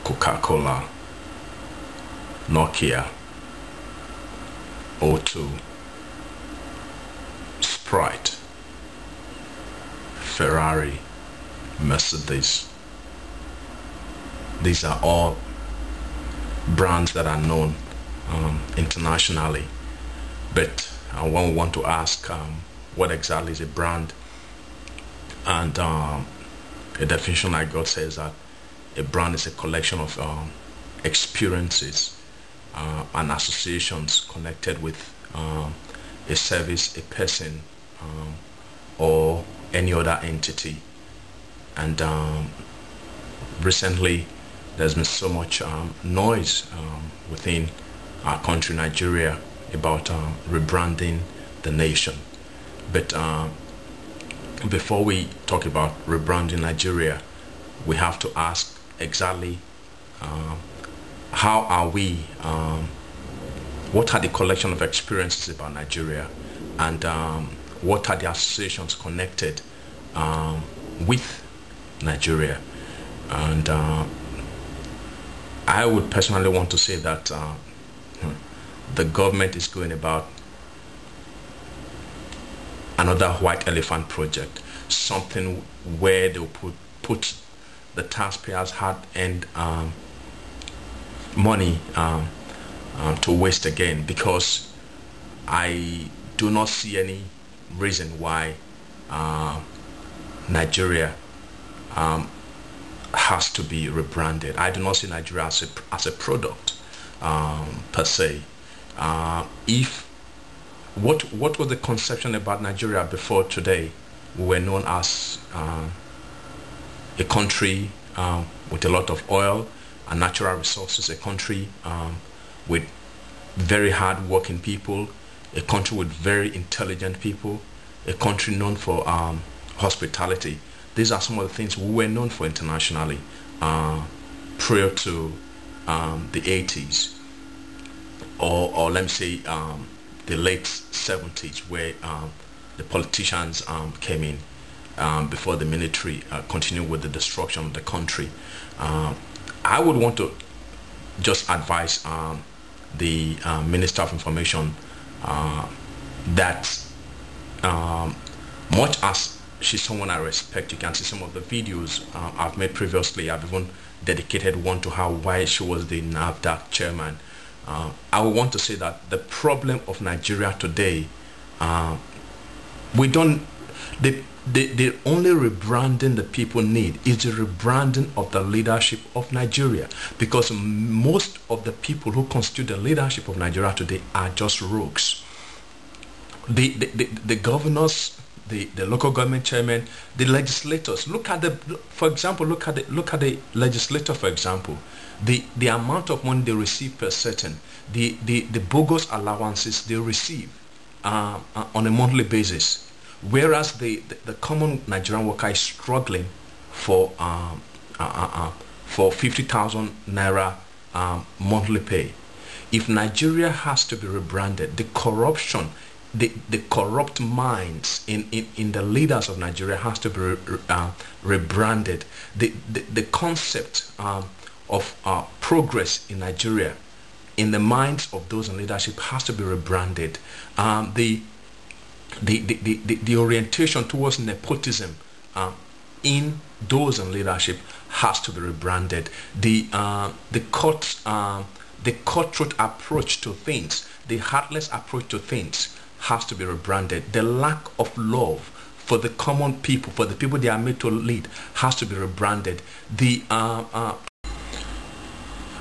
Coca-Cola, Nokia, O2, Sprite, Ferrari, Mercedes. These are all brands that are known internationally. But when we want to ask what exactly is a brand, and a definition I got says that a brand is a collection of experiences and associations connected with a service, a person, or any other entity. And recently there's been so much noise within our country, Nigeria, about rebranding the nation. But before we talk about rebranding Nigeria, we have to ask exactly how are we, what are the collection of experiences about Nigeria, and what are the associations connected with Nigeria. And I would personally want to say that the government is going about another white elephant project, something where they'll put the taxpayers' hard-earned money to waste again, because I do not see any reason why Nigeria has to be rebranded. I do not see Nigeria as a product per se. If what was the conception about Nigeria before today? We were known as a country with a lot of oil and natural resources, a country with very hard working people, a country with very intelligent people, a country known for hospitality. These are some of the things we were known for internationally prior to the 80s, or let me say the late 70s, where the politicians came in before the military continued with the destruction of the country. I would want to just advise the Minister of Information that much as she's someone I respect, you can see some of the videos I've made previously. I've even dedicated one to her why she was the NAFDAC chairman. I would want to say that the problem of Nigeria today, we don't, the only rebranding the people need is the rebranding of the leadership of Nigeria, because most of the people who constitute the leadership of Nigeria today are just rogues. The governors, the local government chairman, the legislators. Look at the, for example, look at the legislator, for example. The amount of money they receive per certain, the bogus allowances they receive on a monthly basis, whereas the common Nigerian worker is struggling for 50,000 naira monthly pay. If Nigeria has to be rebranded, the corruption, the corrupt minds in the leaders of Nigeria has to be rebranded. The concept of progress in Nigeria in the minds of those in leadership has to be rebranded. The orientation towards nepotism in those in leadership has to be rebranded. The cutthroat approach to things, the heartless approach to things has to be rebranded. The lack of love for the common people, for the people they are made to lead, has to be rebranded.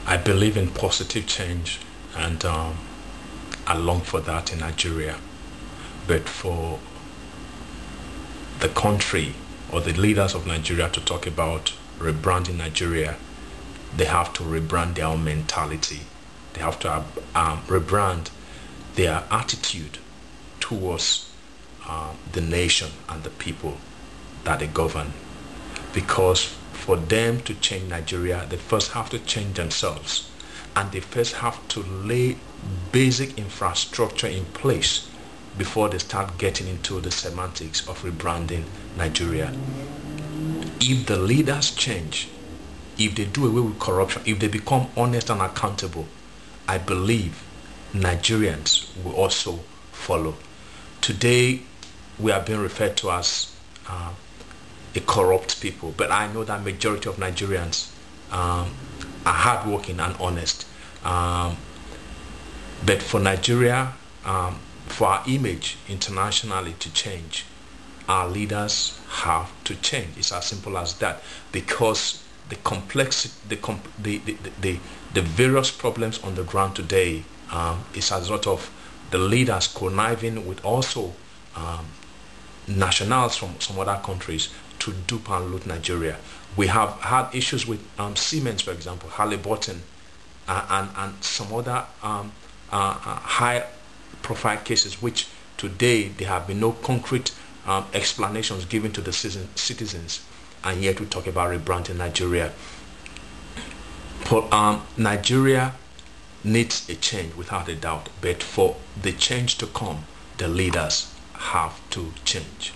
I believe in positive change, and I long for that in Nigeria. But for the country or the leaders of Nigeria to talk about rebranding Nigeria, they have to rebrand their own mentality. They have to rebrand their attitude towards the nation and the people that they govern. Because for them to change Nigeria, they first have to change themselves, and they first have to lay basic infrastructure in place before they start getting into the semantics of rebranding Nigeria. If the leaders change, if they do away with corruption, if they become honest and accountable, I believe Nigerians will also follow. Today, we are being referred to as a corrupt people, but I know that majority of Nigerians are hardworking and honest. But for Nigeria, for our image internationally to change, our leaders have to change. It's as simple as that, because the complexity, the various problems on the ground today is as a result of the leaders conniving with also nationals from some other countries to dupe and loot Nigeria. We have had issues with Siemens, for example, Halliburton, and some other high-profile cases, which today there have been no concrete explanations given to the citizens, and yet we talk about rebranding Nigeria. Nigeria needs a change without a doubt, but for the change to come, the leaders have to change.